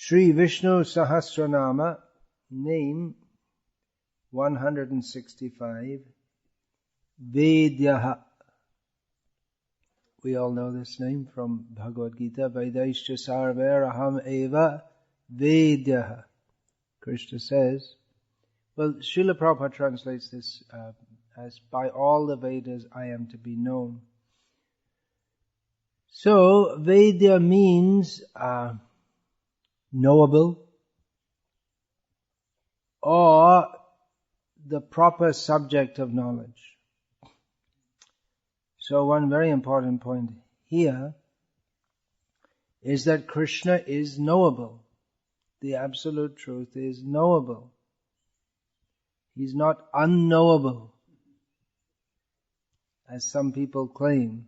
Sri Vishnu Sahasranama, name 165, Vedyah. We all know this name from Bhagavad Gita. Vedaischa sarveraham eva Vedyah. Krishna says, well, Srila Prabhupada translates this as by all the Vedas I am to be known. So, Vaidya means knowable, or the proper subject of knowledge. So one very important point here is that Krishna is knowable. The absolute truth is knowable. He's not unknowable, as some people claim,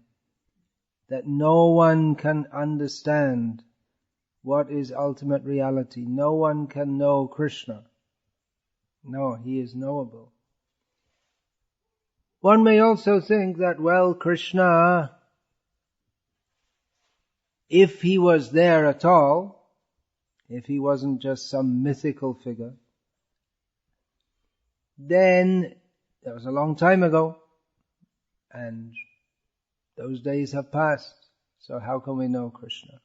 that no one can understand what is ultimate reality. No one can know Krishna. No, he is knowable. One may also think that, well, Krishna, if he was there at all, if he wasn't just some mythical figure, then that was a long time ago, and those days have passed, so how can we know Krishna?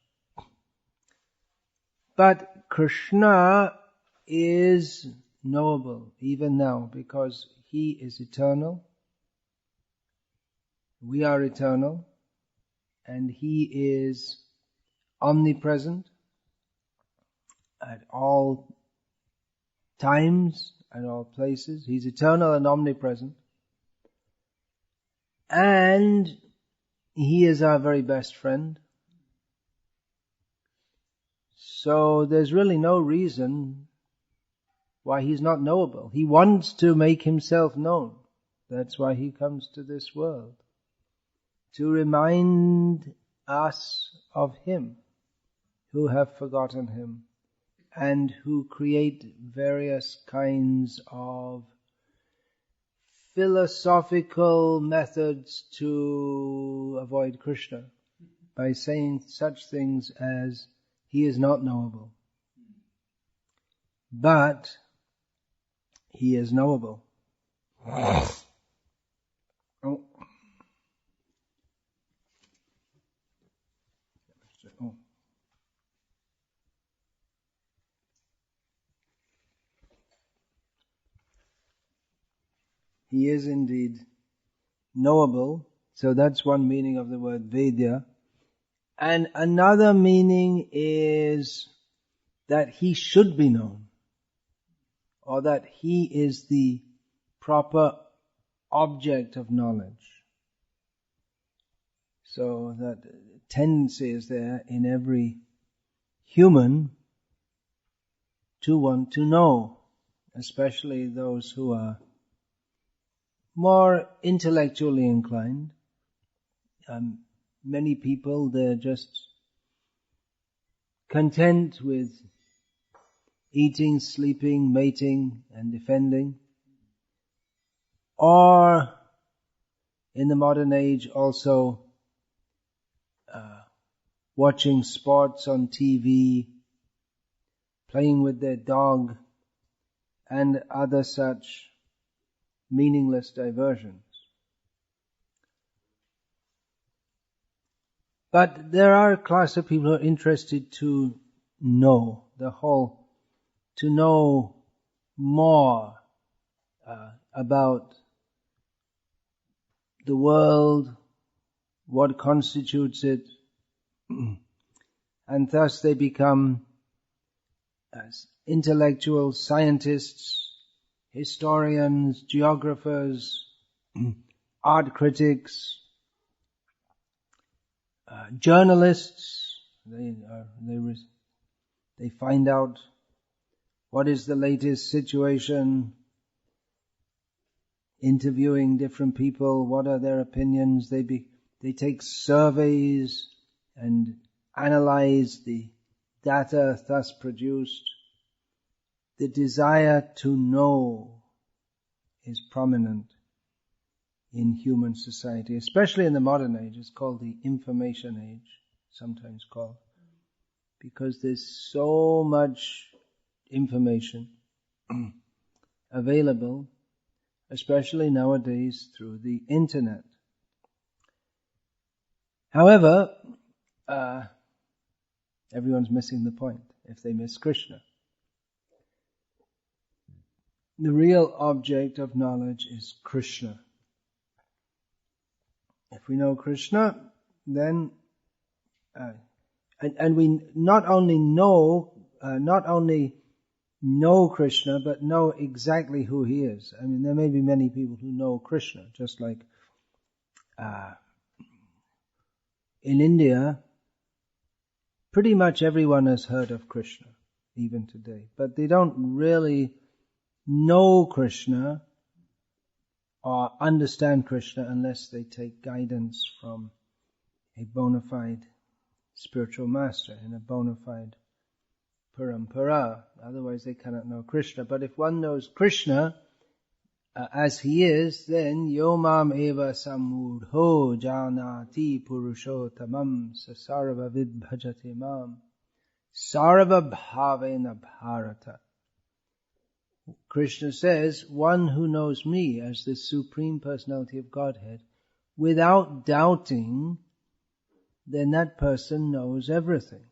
But Krishna is knowable even now because he is eternal. We are eternal, and he is omnipresent at all times, at all places. He's eternal and omnipresent. And he is our very best friend. So there's really no reason why he's not knowable. He wants to make himself known. That's why he comes to this world. To remind us of him who have forgotten him and who create various kinds of philosophical methods to avoid Krishna by saying such things as he is not knowable. But he is knowable. Oh. He is indeed knowable. So that's one meaning of the word Vaidya. And another meaning is that he should be known, or that he is the proper object of knowledge. So that tendency is there in every human to want to know, especially those who are more intellectually inclined. Many people, they're just content with eating, sleeping, mating, and defending. Or, in the modern age, also watching sports on TV, playing with their dog, and other such meaningless diversions. But there are a class of people who are interested to know to know more about the world, what constitutes it, and thus they become intellectual scientists, historians, geographers, art critics, journalists. They find out what is the latest situation, interviewing different people, what are their opinions. They take surveys and analyze the data thus produced. The desire to know is prominent in human society, especially in the modern age. It's called the information age, sometimes called. because there's so much information available, especially nowadays through the internet. However, everyone's missing the point if they miss Krishna. The real object of knowledge is Krishna. If we know Krishna, then and we not only know Krishna, but know exactly who he is. I mean, there may be many people who know Krishna, just like in India, pretty much everyone has heard of Krishna, even today. But they don't really know Krishna or understand Krishna unless they take guidance from a bona fide spiritual master in a bona fide parampara. Otherwise they cannot know Krishna. But if one knows Krishna as he is, then yomam eva samudho janati purushottamam sasarva vidbhajate mam sarva bhavena bharata. Krishna says, one who knows me as the Supreme Personality of Godhead without doubting, then that person knows everything.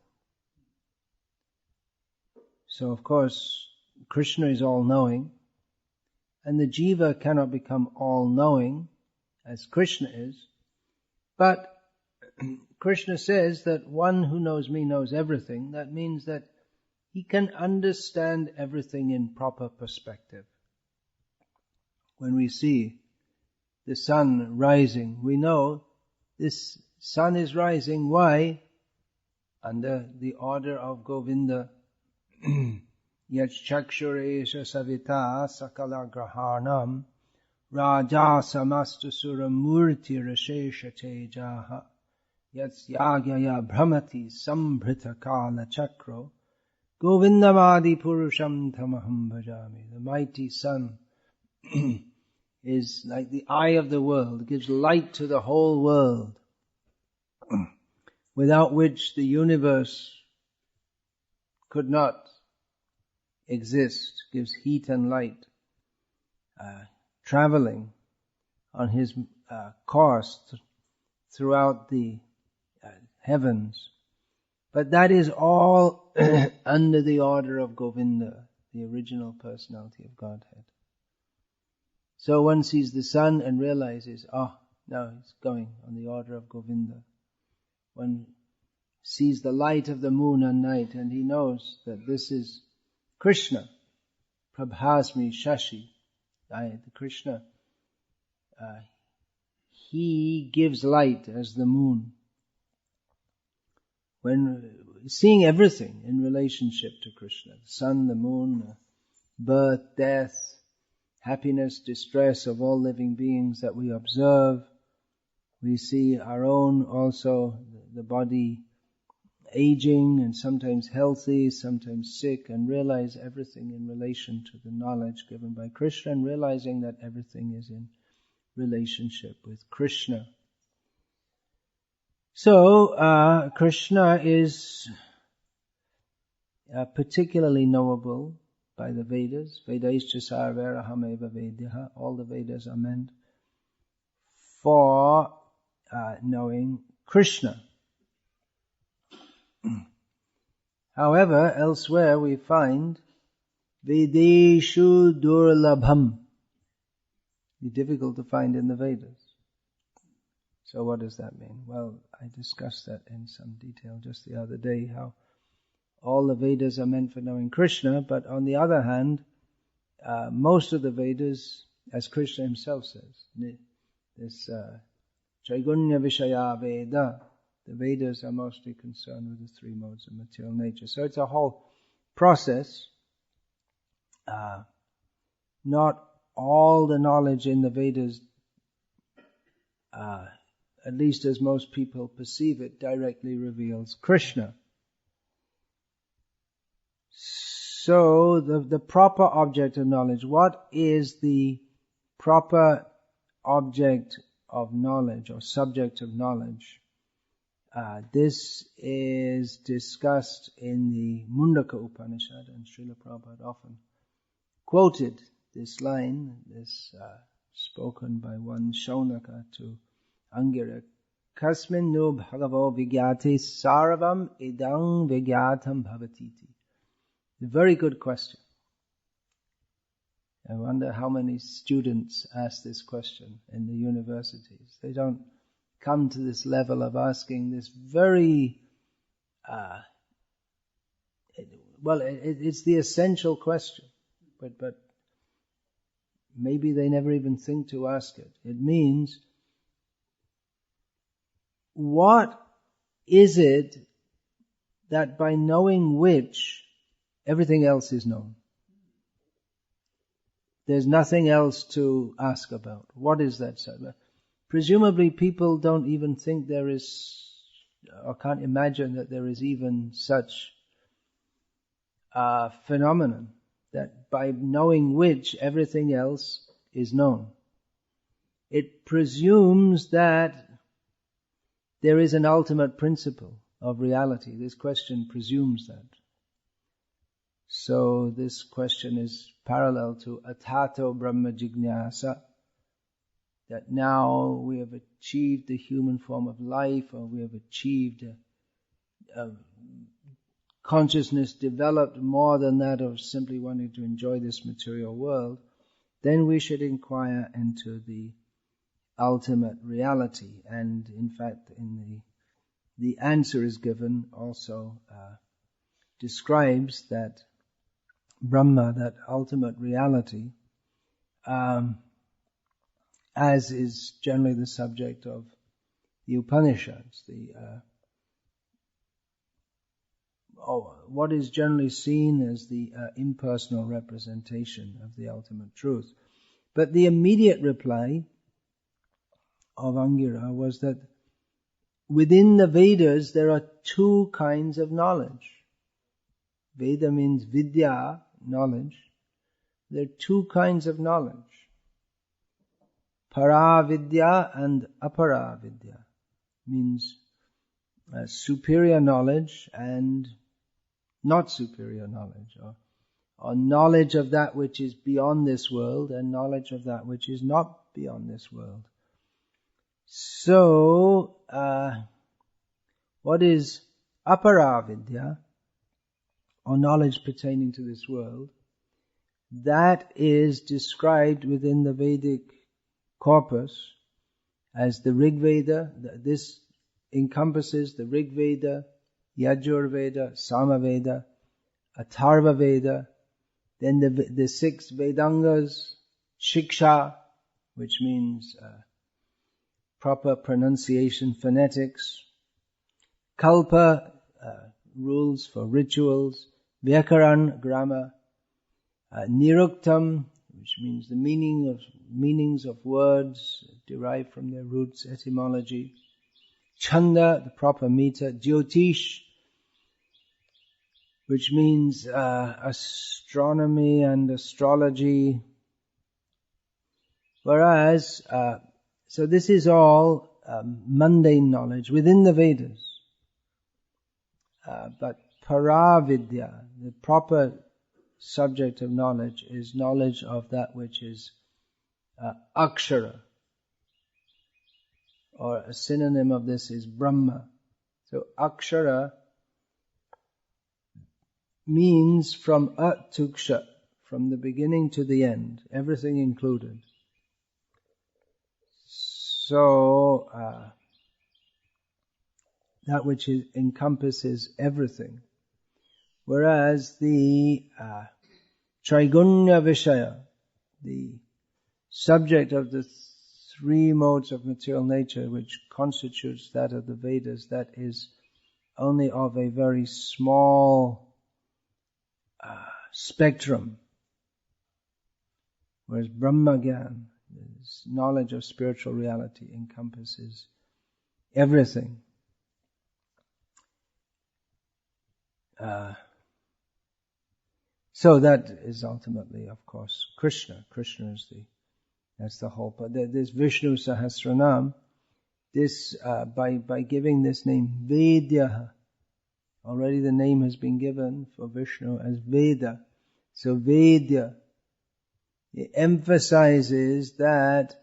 So of course, Krishna is all-knowing, and the jiva cannot become all-knowing as Krishna is. But Krishna says that one who knows me knows everything. That means that he can understand everything in proper perspective. When we see the sun rising, we know this sun is rising. Why? Under the order of Govinda. Yachchakshuresha savita sakala grahanam raja samastu suramurti rashesha tejaha yatsyagyaya brahmati sambhrita kala chakro Govindamadi Purusham Tamaham Bhajami. The mighty sun is like the eye of the world, gives light to the whole world, without which the universe could not exist, gives heat and light, traveling on his course throughout the heavens. But that is all under the order of Govinda, the original personality of Godhead. So one sees the sun and realizes, now it's going on the order of Govinda. One sees the light of the moon at night and he knows that this is Krishna. Prabhasmi Shashi. The Krishna, he gives light as the moon. When seeing everything in relationship to Krishna, the sun, the moon, birth, death, happiness, distress of all living beings that we observe, we see our own also, the body aging and sometimes healthy, sometimes sick, and realize everything in relation to the knowledge given by Krishna, and realizing that everything is in relationship with Krishna. So, Krishna is particularly knowable by the Vedas. Vedaischa sarvaraham eva Vedyah. All the Vedas are meant for knowing Krishna. However, elsewhere we find Vedeshu durlabham. It's difficult to find in the Vedas. So what does that mean? Well, I discussed that in some detail just the other day, how all the Vedas are meant for knowing Krishna, but on the other hand, most of the Vedas, as Krishna himself says, this Traigunya Vishaya Veda, the Vedas are mostly concerned with the three modes of material nature. So it's a whole process. Not all the knowledge in the Vedas, at least as most people perceive it, directly reveals Krishna. So the proper object of knowledge, what is the proper object of knowledge or subject of knowledge? This is discussed in the Mundaka Upanishad, and Srila Prabhupada often quoted this line, spoken by one Shaunaka to Angira. Kasmin nu bhagavo vigyate sarvam idang vigyatam bhavatiti. A very good question. I wonder how many students ask this question in the universities. They don't come to this level of asking this very, it's the essential question, but maybe they never even think to ask it. It means, what is it that by knowing which everything else is known? There's nothing else to ask about. What is that? Presumably people don't even think there is, or can't imagine that there is even such a phenomenon, that by knowing which everything else is known. It presumes that there is an ultimate principle of reality. This question presumes that. So this question is parallel to Atato Brahma Jignasa, that now we have achieved the human form of life, or we have achieved a consciousness developed more than that of simply wanting to enjoy this material world, then we should inquire into the ultimate reality. And in fact, in the answer is given also describes that Brahma, that ultimate reality, as is generally the subject of the Upanishads, what is generally seen as the impersonal representation of the ultimate truth. But the immediate reply of Angira was that within the Vedas there are two kinds of knowledge. Veda means Vidya, knowledge. There are two kinds of knowledge. Para-vidya and apara-vidya. Means superior knowledge and not superior knowledge. Or knowledge of that which is beyond this world and knowledge of that which is not beyond this world. So, what is apara-vidya, or knowledge pertaining to this world? That is described within the Vedic corpus as the Rig Veda. This encompasses the Rig Veda, Yajur Veda, Sama Veda, Atharva Veda, then the 6 Vedangas, Shiksha, which means proper pronunciation, phonetics, Kalpa, rules for rituals, Vyakaran, grammar, Niruktam, which means the meanings of words derived from their roots, etymology, Chanda, the proper meter, Jyotish, which means astronomy and astrology. Whereas, so this is all mundane knowledge within the Vedas. But para-vidya, the proper subject of knowledge, is knowledge of that which is akshara. Or a synonym of this is Brahma. So akshara means from at to ksha, from the beginning to the end, everything included. So that which encompasses everything. Whereas the Traigunya Vishaya, the subject of the 3 modes of material nature which constitutes that of the Vedas, that is only of a very small spectrum. Whereas Brahmagyan, this knowledge of spiritual reality, encompasses everything. So that is ultimately, of course, Krishna. Krishna is that's the whole. But there's Vishnu Sahasranama, this by giving this name Vedyah. Already the name has been given for Vishnu as Veda. So Vaidya, it emphasizes that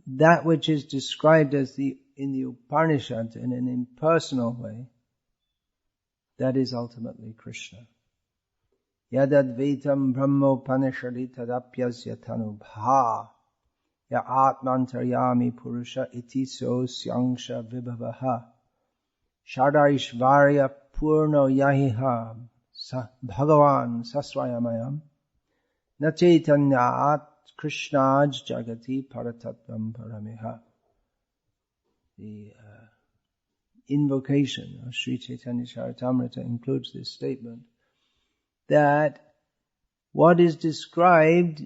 that which is described as in the Upanishads in an impersonal way, that is ultimately Krishna. Yadadvaitam brahmopanishadi tadapyasya tanubha ya atmantaryami purusha iti so syangsha vibhavaha shadaishvarya purno yahiha bhagavan saswayamayam na chaitanyat krishnaj jagati paratatvam paramiha. The invocation of Sri Chaitanya Charitamrita includes this statement that what is described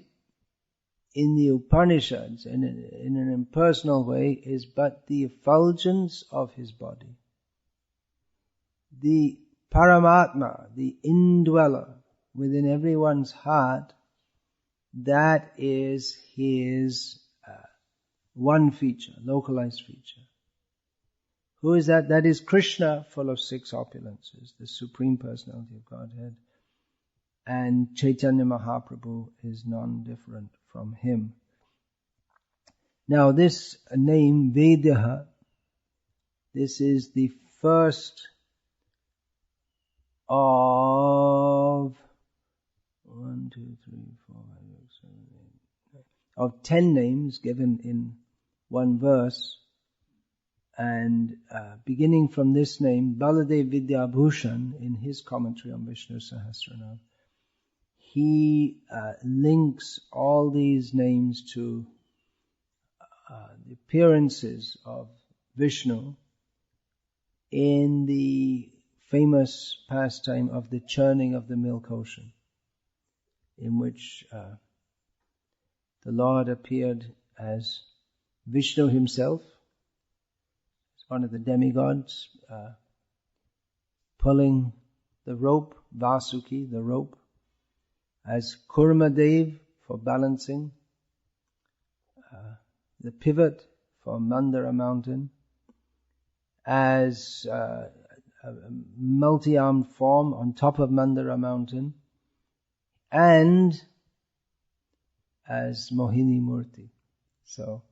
in the Upanishads in an impersonal way is but the effulgence of his body. The Paramatma, the indweller within everyone's heart, that is his one feature, localized feature. Who is that? That is Krishna, full of 6 opulences, the Supreme Personality of Godhead. And Chaitanya Mahaprabhu is none different from him. Now this name, Vedyah, this is the first of 10 names given in one verse. And beginning from this name, Baladev Vidyabhushan, in his commentary on Vishnu Sahasranama, he links all these names to the appearances of Vishnu in the famous pastime of the churning of the milk ocean, in which the Lord appeared as Vishnu himself, as one of the demigods, pulling the rope, Vasuki, the rope, as Kurmadev for balancing, the pivot for Mandara mountain, as a multi-armed form on top of Mandara mountain, and as Mohini Murti. So,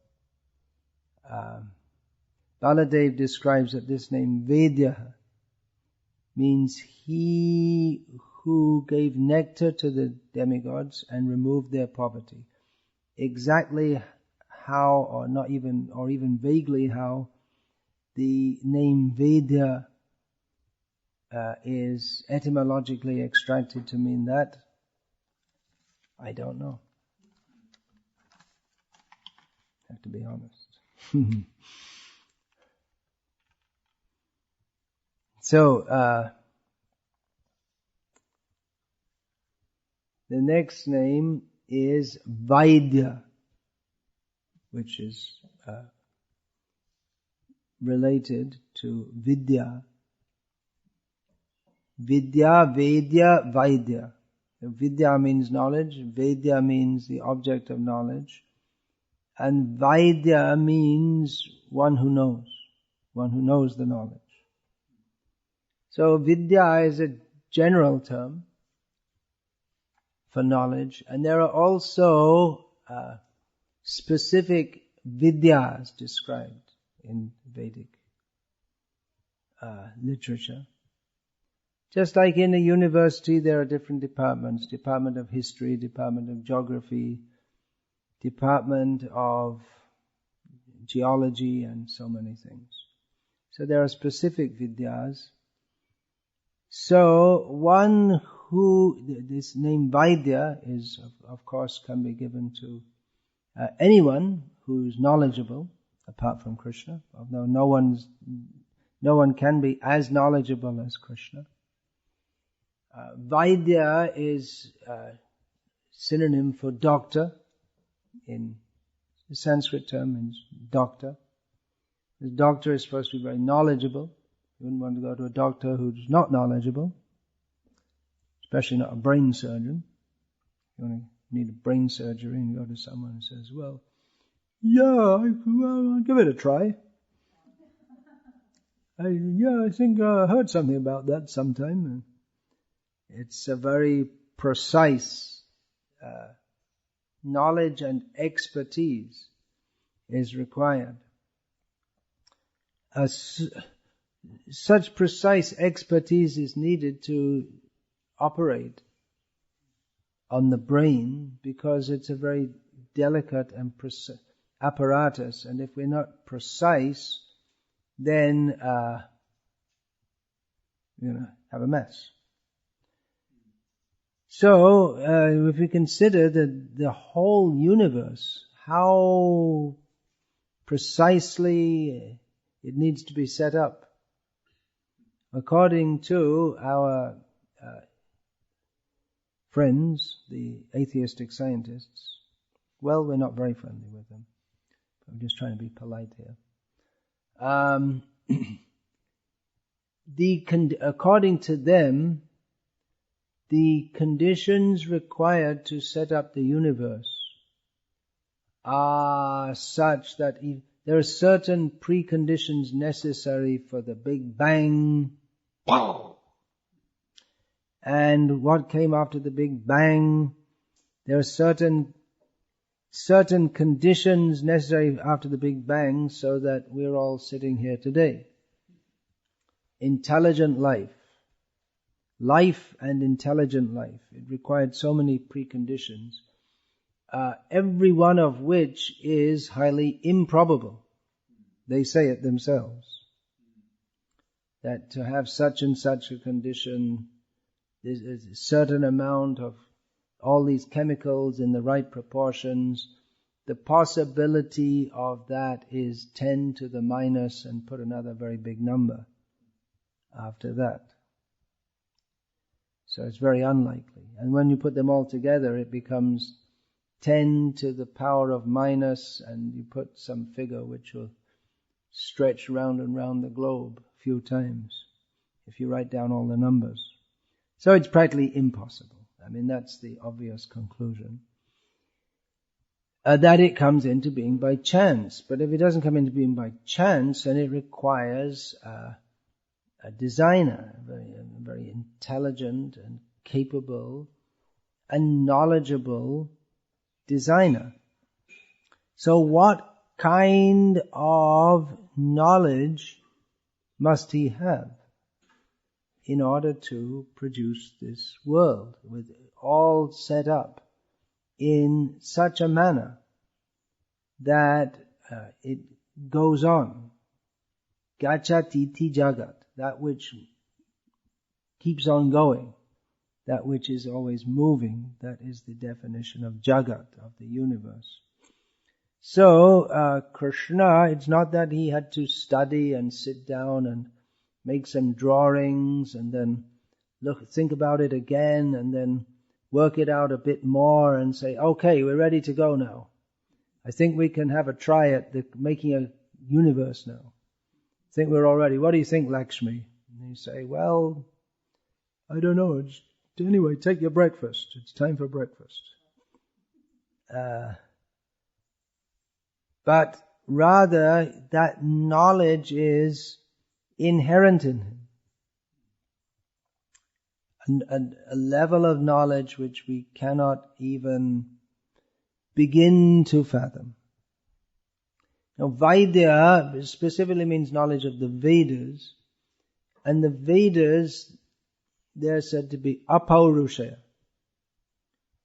Baladev describes that this name Vedyah means he who gave nectar to the demigods and removed their poverty. Exactly how, or even vaguely how, the name Vaidya is etymologically extracted to mean that, I don't know. I have to be honest. So, the next name is Vaidya, which is related to Vidya. Vidya, Vedya, Vaidya. Vidya means knowledge, Vedya means the object of knowledge, and Vaidya means one who knows the knowledge. So Vidya is a general term for knowledge, and there are also specific vidyas described in Vedic literature. Just like in a university, there are different departments: Department of History, Department of Geography, Department of Geology, and so many things. So there are specific vidyas. So one this name Vaidya is, of course, can be given to anyone who's knowledgeable, apart from Krishna. Although no one can be as knowledgeable as Krishna. Vaidya is synonym for doctor. In the Sanskrit term means doctor. The doctor is supposed to be very knowledgeable. You wouldn't want to go to a doctor who's not knowledgeable, especially not a brain surgeon. You only need a brain surgery and you go to someone who says, well, I'll give it a try. I think I heard something about that sometime. It's a very precise knowledge and expertise is required. Such precise expertise is needed to operate on the brain because it's a very delicate and apparatus, and if we're not precise, then you're going to have a mess. So, if we consider the whole universe, how precisely it needs to be set up, according to our friends, the atheistic scientists. Well, we're not very friendly with them. I'm just trying to be polite here. According to them, the conditions required to set up the universe are such that there are certain preconditions necessary for the Big Bang. And what came after the Big Bang? There are certain conditions necessary after the Big Bang so that we're all sitting here today. Intelligent life. Life and intelligent life. It required so many preconditions, every one of which is highly improbable. They say it themselves. That to have such and such a condition, there's a certain amount of all these chemicals in the right proportions, the possibility of that is 10 to the minus and put another very big number after that. So it's very unlikely. And when you put them all together, it becomes 10 to the power of minus, and you put some figure which will stretch round and round the globe a few times if you write down all the numbers. So it's practically impossible. I mean, that's the obvious conclusion. That it comes into being by chance. But if it doesn't come into being by chance, then it requires a designer, a very intelligent and capable and knowledgeable designer. So what kind of knowledge must he have in order to produce this world with all set up in such a manner that it goes on? Gachatiti jagat, that which keeps on going, that which is always moving, that is the definition of jagat, of the universe. So, Krishna, it's not that he had to study and sit down and make some drawings and then think about it again and then work it out a bit more and say, okay, we're ready to go now. I think we can have a try at making a universe now. I think we're all ready. What do you think, Lakshmi? And you say, well, I don't know. Anyway, take your breakfast. It's time for breakfast. But rather, that knowledge is inherent in him. A level of knowledge which we cannot even begin to fathom. Now, Vaidya specifically means knowledge of the Vedas. And the Vedas, they're said to be apaurushaya,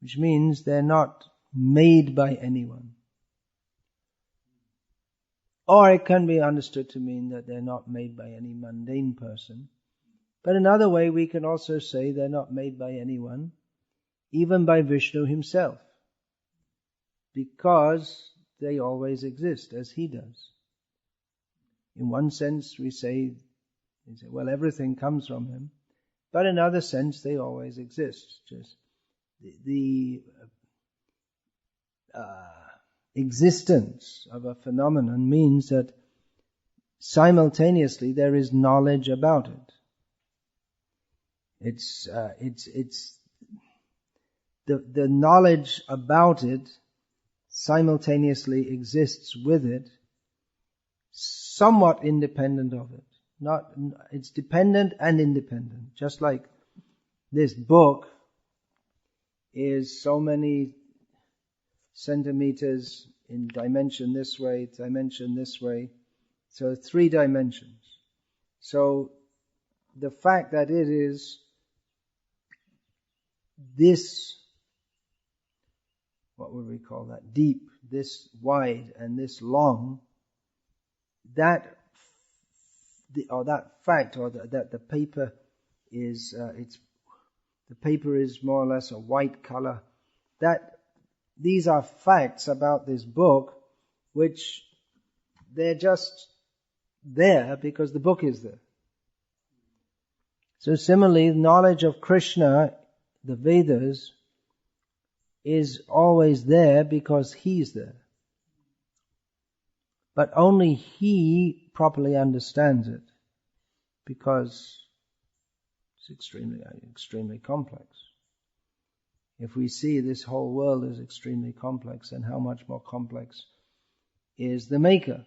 which means they're not made by anyone. Or it can be understood to mean that they're not made by any mundane person. But another way we can also say they're not made by anyone, even by Vishnu himself, because they always exist as he does. In one sense we say, well, everything comes from him, but in another sense they always exist. Just the existence of a phenomenon means that simultaneously there is knowledge about it. It's the knowledge about it simultaneously exists with it, somewhat independent of it. It's dependent and independent. Just like this book is so many centimeters in dimension this way, so 3 dimensions. So the fact that it is this, what would we call that, deep, this wide and this long, that fact, or that the paper is the paper is more or less a white color, that these are facts about this book which they're just there because the book is there. So similarly, knowledge of Krishna, the Vedas, is always there because He's there. But only He properly understands it, because it's extremely complex. If we see this whole world is extremely complex, and how much more complex is the Maker?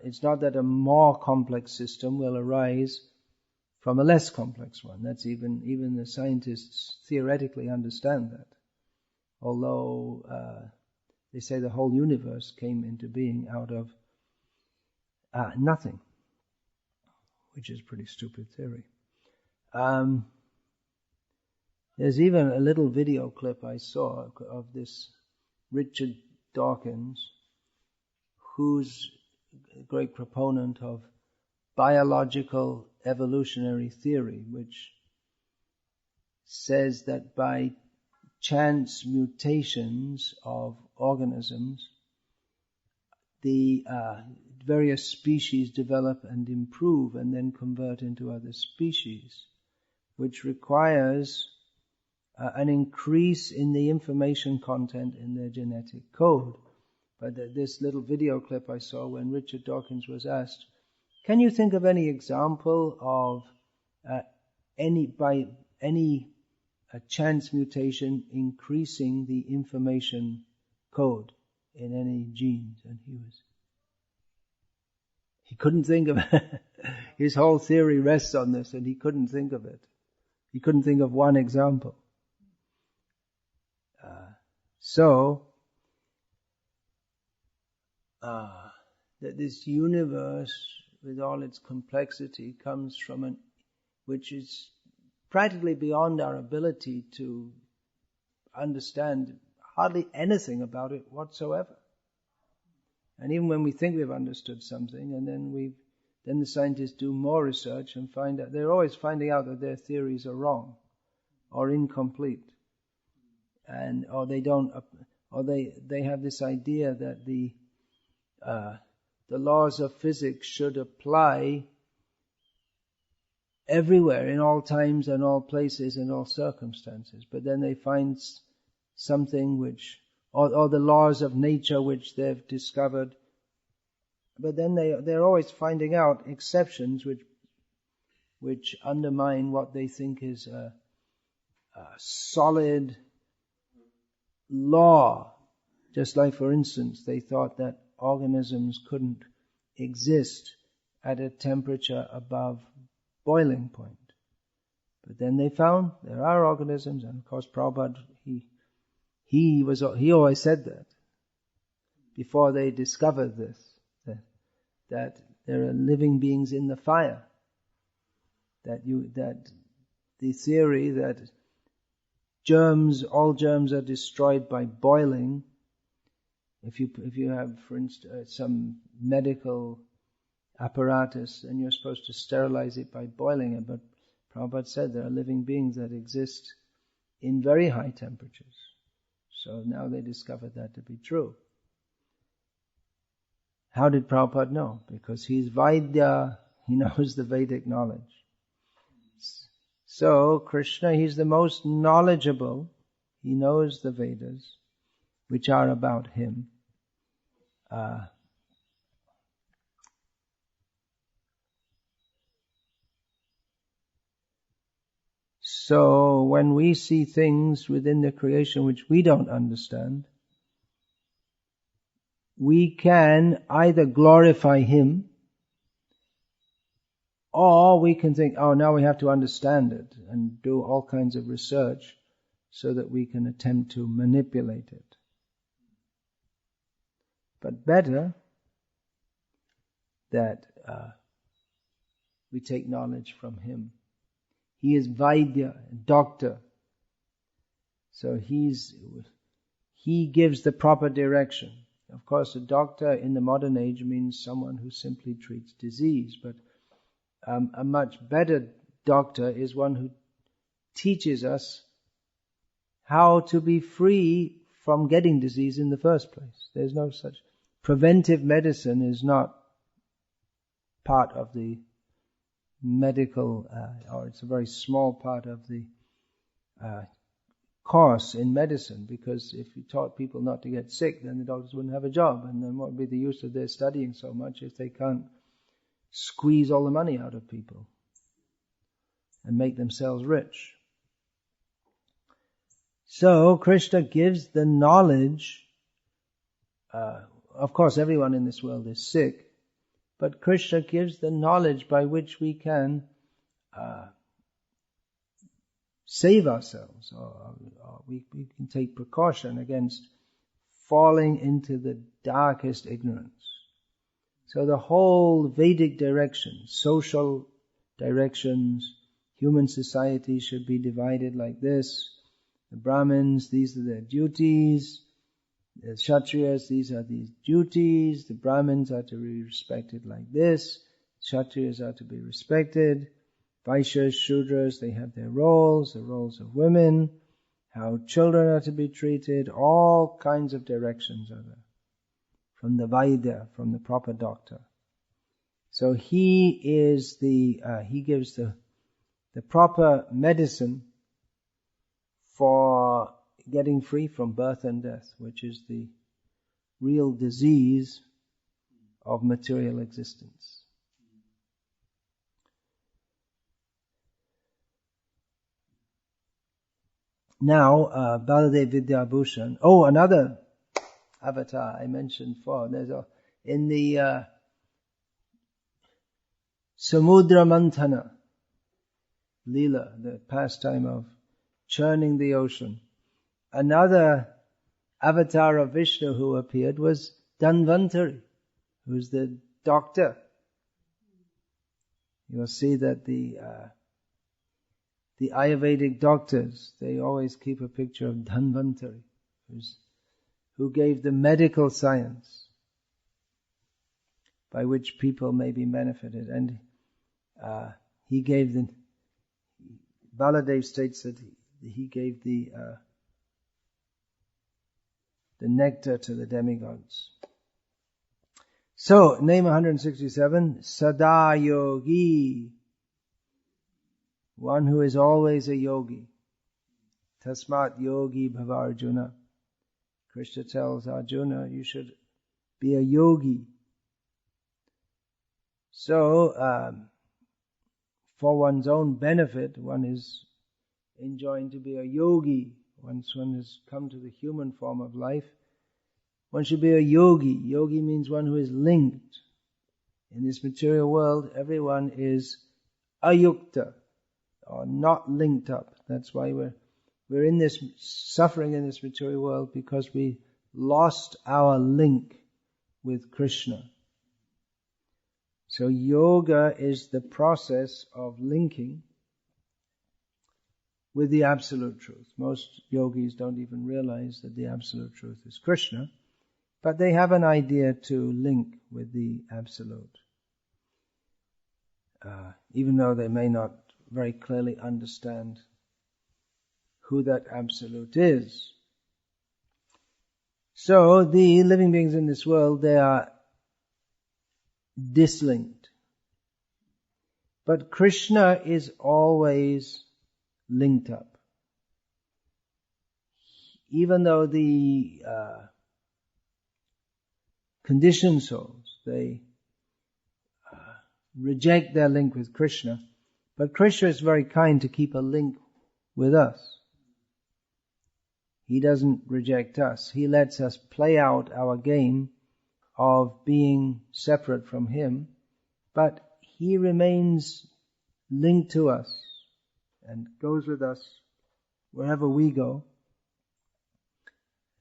It's not that a more complex system will arise from a less complex one. That's even the scientists theoretically understand that. Although they say the whole universe came into being out of nothing, which is a pretty stupid theory. There's even a little video clip I saw of this Richard Dawkins, who's a great proponent of biological evolutionary theory, which says that by chance mutations of organisms, the various species develop and improve and then convert into other species, which requires an increase in the information content in their genetic code. But this little video clip I saw, when Richard Dawkins was asked, can you think of any example of any chance mutation increasing the information code in any genes? And he couldn't think of it. His whole theory rests on this, and he couldn't think of it. He couldn't think of one example. That this universe, with all its complexity, comes from which is practically beyond our ability to understand hardly anything about it whatsoever. And even when we think we've understood something, and then the scientists do more research and find out, they're always finding out that their theories are wrong or incomplete. Or they have this idea that the laws of physics should apply everywhere, in all times and all places and all circumstances. But then they find something or the laws of nature which they've discovered. But then they're always finding out exceptions which undermine what they think is a solid law. Just like, for instance, they thought that organisms couldn't exist at a temperature above boiling point. But then they found there are organisms, and of course Prabhupada, he always said that before they discovered this, that there are living beings in the fire. That the theory that all germs are destroyed by boiling. If you have, for instance, some medical apparatus and you're supposed to sterilize it by boiling it, but Prabhupada said there are living beings that exist in very high temperatures. So now they discovered that to be true. How did Prabhupada know? Because he's Vaidya, he knows the Vedic knowledge. So Krishna, he's the most knowledgeable. He knows the Vedas, which are about him. So when we see things within the creation which we don't understand, we can either glorify Him, or we can think, oh, now we have to understand it, and do all kinds of research so that we can attempt to manipulate it. But better that we take knowledge from Him. He is Vaidya, doctor. So He gives the proper direction. Of course, a doctor in the modern age means someone who simply treats disease, but a much better doctor is one who teaches us how to be free from getting disease in the first place. There's no such. Preventive medicine is not part of the medical, or it's a very small part of the course in medicine, because if you taught people not to get sick, then the doctors wouldn't have a job, and then what would be the use of their studying so much if they can't squeeze all the money out of people and make themselves rich? So Krishna gives the knowledge. Of course, everyone in this world is sick, but Krishna gives the knowledge by which we can save ourselves, or we can take precaution against falling into the darkest ignorance. So the whole Vedic direction, social directions, human society should be divided like this. The Brahmins, these are their duties. The Kshatriyas, these are these duties. The Brahmins are to be respected like this. Kshatriyas are to be respected. Vaishyas, Shudras, they have their roles, the roles of women, how children are to be treated, all kinds of directions are there. From the Vaidya, from the proper doctor. So he gives the proper medicine for getting free from birth and death, which is the real disease of material existence. Now, Baladev Vidyabhushan. Oh, another avatar I mentioned before. In the Samudra Mantana Leela, the pastime of churning the ocean, another avatar of Vishnu who appeared was Dhanvantari, who's the doctor. You'll see that the Ayurvedic doctors, they always keep a picture of Dhanvantari, who gave the medical science by which people may be benefited. And he gave Baladev states that he gave the nectar to the demigods. So, name 167, Sadayogi, one who is always a yogi. Tasmat yogi bhava Arjuna. Krishna tells Arjuna, you should be a yogi. So, for one's own benefit, one is enjoined to be a yogi. Once one has come to the human form of life, one should be a yogi. Yogi means one who is linked. In this material world, everyone is ayukta, or not linked up. That's why we're in this suffering in this material world, because we lost our link with Krishna. So yoga is the process of linking with the absolute truth. Most yogis don't even realize that the absolute truth is Krishna, but they have an idea to link with the absolute, even though they may not very clearly understand who that absolute is. So the living beings in this world, they are dislinked. But Krishna is always linked up. Even though the conditioned souls, they reject their link with Krishna, but Krishna is very kind to keep a link with us. He doesn't reject us. He lets us play out our game of being separate from Him, but He remains linked to us and goes with us wherever we go.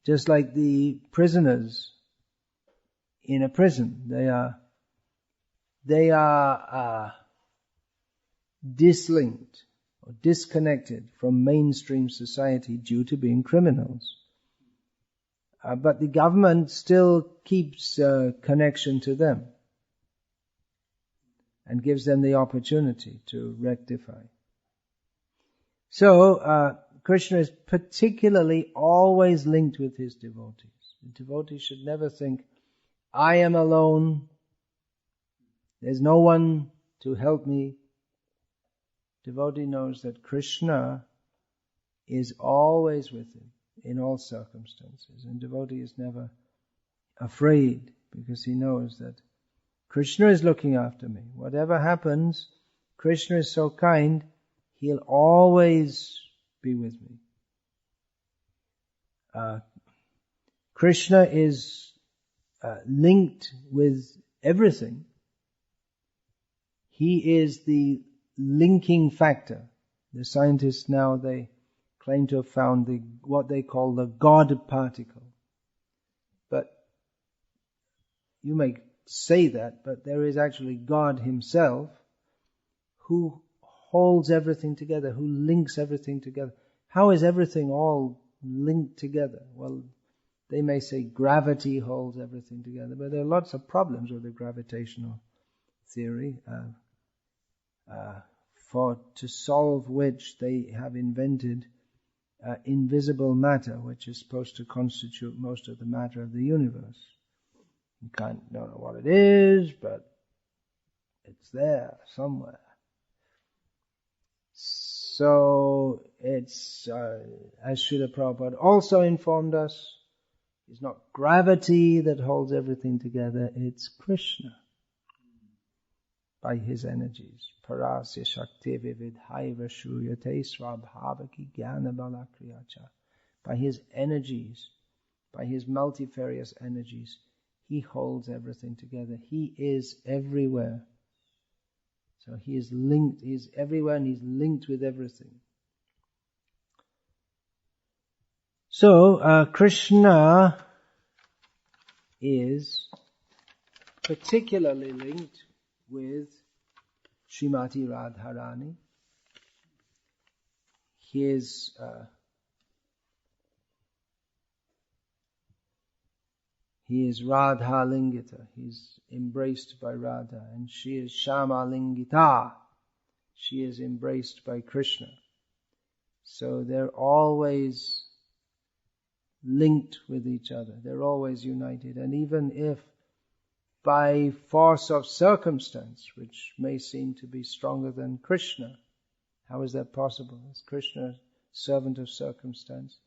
Just like the prisoners in a prison, they are dislinked or disconnected from mainstream society due to being criminals. But the government still keeps a connection to them and gives them the opportunity to rectify. So, Krishna is particularly always linked with his devotees. The devotee should never think, I am alone, there's no one to help me. Devotee knows that Krishna is always with him in all circumstances. And devotee is never afraid because he knows that Krishna is looking after me. Whatever happens, Krishna is so kind, He'll always be with me. Krishna is linked with everything. He is the linking factor. The scientists now, they claim to have found what they call the God particle. But you may say that, but there is actually God Himself who holds everything together, who links everything together. How is everything all linked together? Well, they may say gravity holds everything together, but there are lots of problems with the gravitational theory, to solve which they have invented invisible matter, which is supposed to constitute most of the matter of the universe. You don't know what it is, but it's there somewhere. So it's, as Srila Prabhupada also informed us, it's not gravity that holds everything together, it's Krishna. By His energies. Parasya Shakti Vividhaiva Shruyate Swabhavaki Jnana Balakriyacha. By His energies, by His multifarious energies, He holds everything together. He is everywhere. So He is linked, He is everywhere and He's linked with everything. So, Krishna is particularly linked with Srimati Radharani. He is Radha Lingita. He's embraced by Radha, and she is Shama Lingita. She is embraced by Krishna. So they're always linked with each other. They're always united. And even if by force of circumstance, which may seem to be stronger than Krishna, how is that possible? Is Krishna servant of circumstance?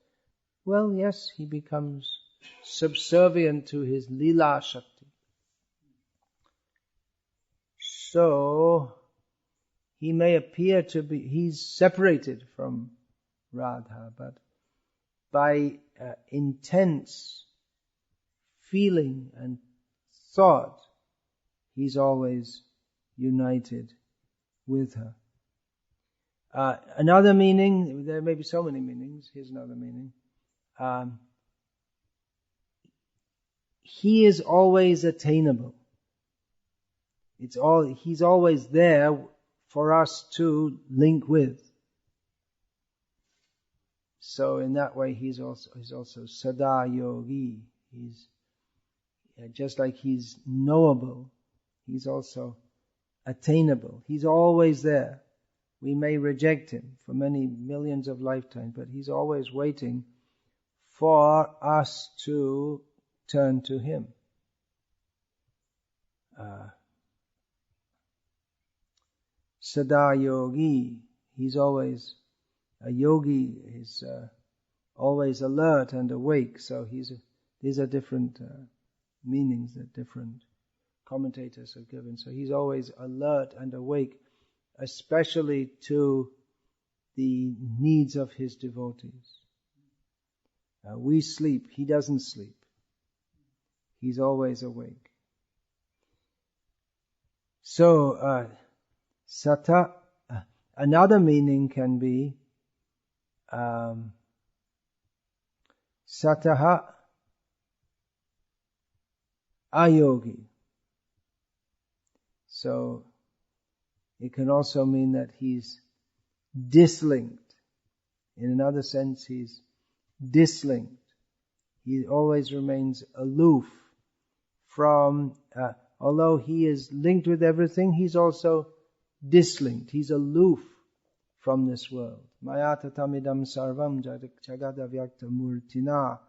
Well, yes, he becomes subservient to his Leela Shakti. So, he may appear to be, he's separated from Radha, but by intense feeling and thought, he's always united with her. Another meaning, there may be so many meanings, here's another meaning. He is always attainable. He's always there for us to link with. So in that way, he's also Sadayogi. He's just like he's knowable, he's also attainable. He's always there. We may reject him for many millions of lifetimes, but he's always waiting for us to turn to him. Sadayogi, he's always a yogi, he's always alert and awake. So these are different meanings that different commentators have given. So he's always alert and awake, especially to the needs of his devotees. We sleep, he doesn't sleep. He's always awake. So, sata, another meaning can be sataha ayogi. So, it can also mean that he's dislinked. In another sense, he's dislinked. He always remains aloof from, although he is linked with everything, he's also dislinked. He's aloof from this world. Mayata tamidam sarvam jagada vyakta murtina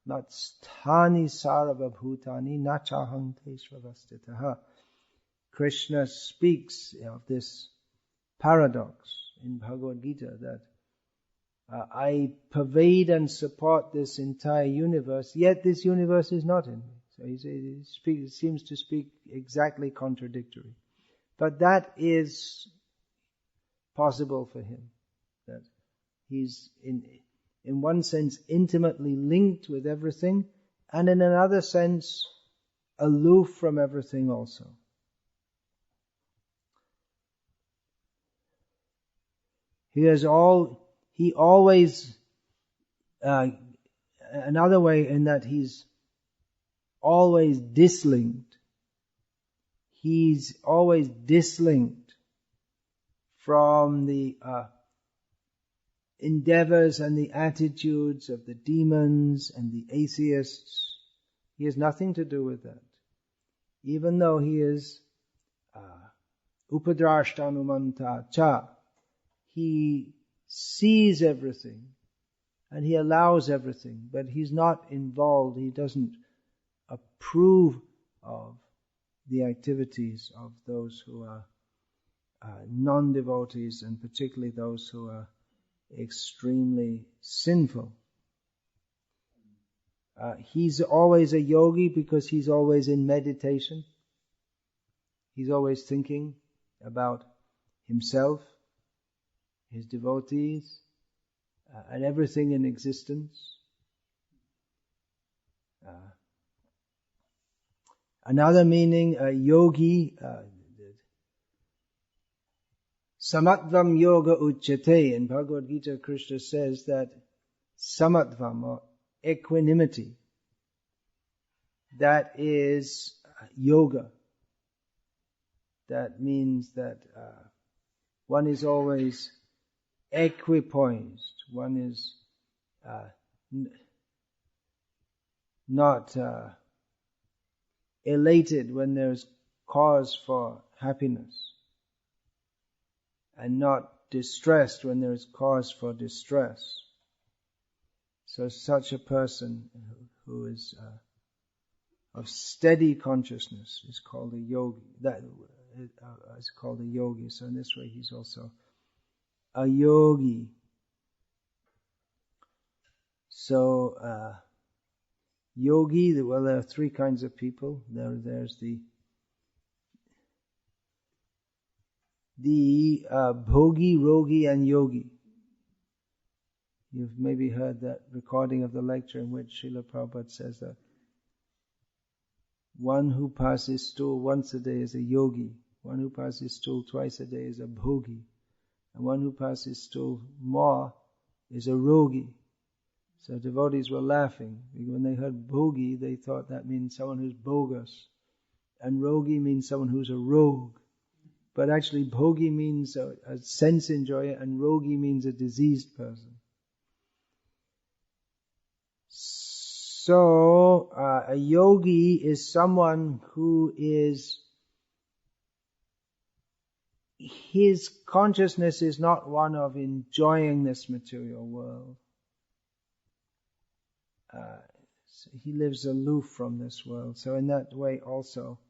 natsthani sarvabhutani nachaham tesvavastitaha. Krishna speaks of this paradox in Bhagavad Gita that I pervade and support this entire universe, yet this universe is not in me. So he seems to speak exactly contradictory. But that is possible for him. That he's in one sense intimately linked with everything, and in another sense aloof from everything also. He always, another way in that he's always dislinked. He's always dislinked from the endeavors and the attitudes of the demons and the atheists. He has nothing to do with that. Even though he is upadrashtanumanta cha, he sees everything and he allows everything, but he's not involved. He doesn't approve of the activities of those who are non-devotees, and particularly those who are extremely sinful. He's always a yogi because he's always in meditation. He's always thinking about himself, his devotees, and everything in existence. Another meaning, yogi, samatvam yoga uchyate. In Bhagavad Gita, Krishna says that samatvam, or equanimity, that is yoga. That means that one is always equipoised. One is not elated when there's cause for happiness, and not distressed when there is cause for distress. So such a person who is of steady consciousness is called a yogi. That is called a yogi. So in this way he's also a yogi. So yogi, well, there are three kinds of people. There's the bhogi, rogi, and yogi. You've maybe heard that recording of the lecture in which Srila Prabhupada says that one who passes stool once a day is a yogi, one who passes stool twice a day is a bhogi, and one who passes stool more is a rogi. So devotees were laughing. When they heard bhogi, they thought that means someone who's bogus, and rogi means someone who's a rogue. But actually bhogi means a sense enjoyer, and rogi means a diseased person. So, a yogi is someone who is, his consciousness is not one of enjoying this material world. He lives aloof from this world. So in that way also,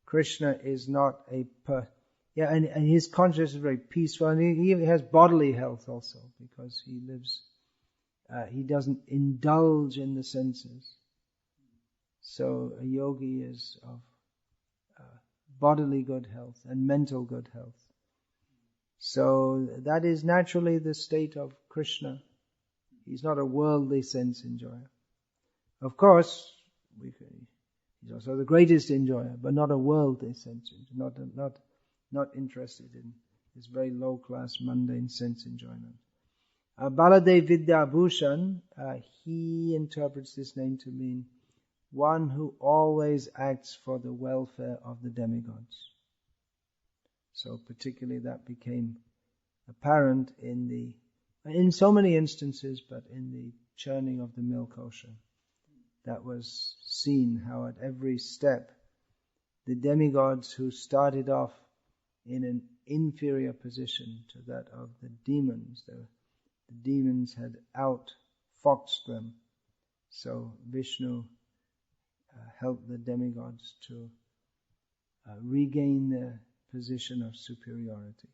Krishna is not and his consciousness is very peaceful, and he has bodily health also, because he lives, he doesn't indulge in the senses. So a yogi is of bodily good health and mental good health. So that is naturally the state of Krishna. He's not a worldly sense enjoyer. Of course, he's also the greatest enjoyer, but not a worldly sense enjoyer, not interested in this very low-class, mundane sense enjoyment. Baladev Vidyabhushan, he interprets this name to mean one who always acts for the welfare of the demigods. So particularly that became apparent in so many instances, but in the churning of the milk ocean. That was seen how at every step the demigods who started off in an inferior position to that of the demons, the demons had outfoxed them. So Vishnu helped the demigods to regain their position of superiority.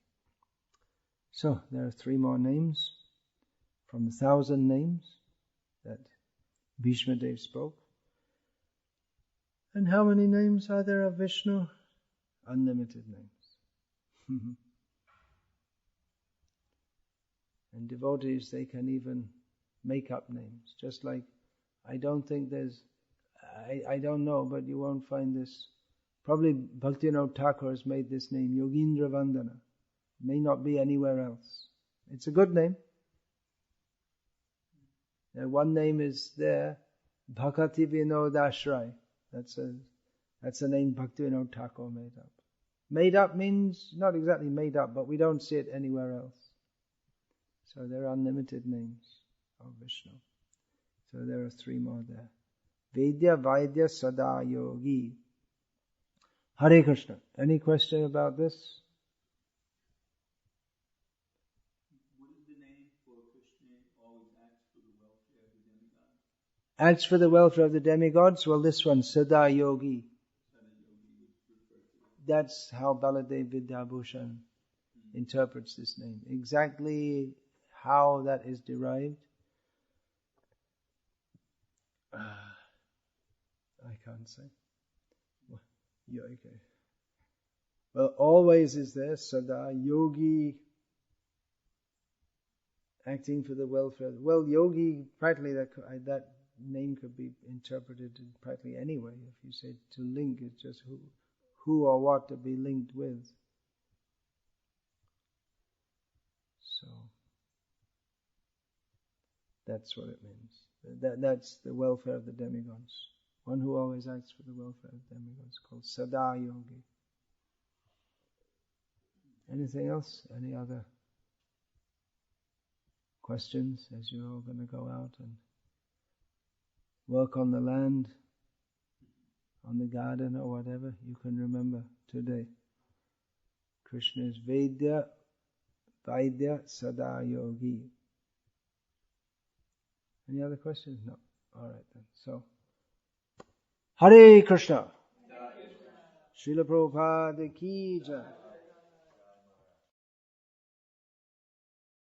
So there are 3 more names from the 1,000 names that Bhishma Dev spoke. And how many names are there of Vishnu? Unlimited names. And devotees, they can even make up names. Just like, I don't know, but you won't find this. Probably Bhaktivinoda Thakur has made this name, Yogindra Vandana. May not be anywhere else. It's a good name. And one name is there, Bhakti Vinodashray. That's a name Bhaktivinoda Thakur made up. Made up means not exactly made up, but we don't see it anywhere else. So there are unlimited names of Vishnu. So there are 3 more there. Vedyah, Vaidya, Sadayogi. Hare Krishna. Any question about this? What is the name for Krishna always acts for the welfare of the demigods? Acts for the welfare of the demigods? Well, this one, Sadayogi. That's how Baladev Vidyabhushan interprets this name. Exactly how that is derived, I can't say. Yeah, okay. Well, always is there, Sada, Yogi, acting for the welfare. Well, Yogi, practically that name could be interpreted practically anyway. If you say to link, it's just who or what to be linked with. So that's what it means. That's the welfare of the demigods. One who always acts for the welfare of demigods, called Sadayogi. Anything else? Any other questions as you're all going to go out and work on the land, on the garden or whatever? You can remember today. Krishna is Vedyah, Vaidya, Sadayogi. Any other questions? No. All right then. So, Hare Krishna. Srila Prabhupada ki jai.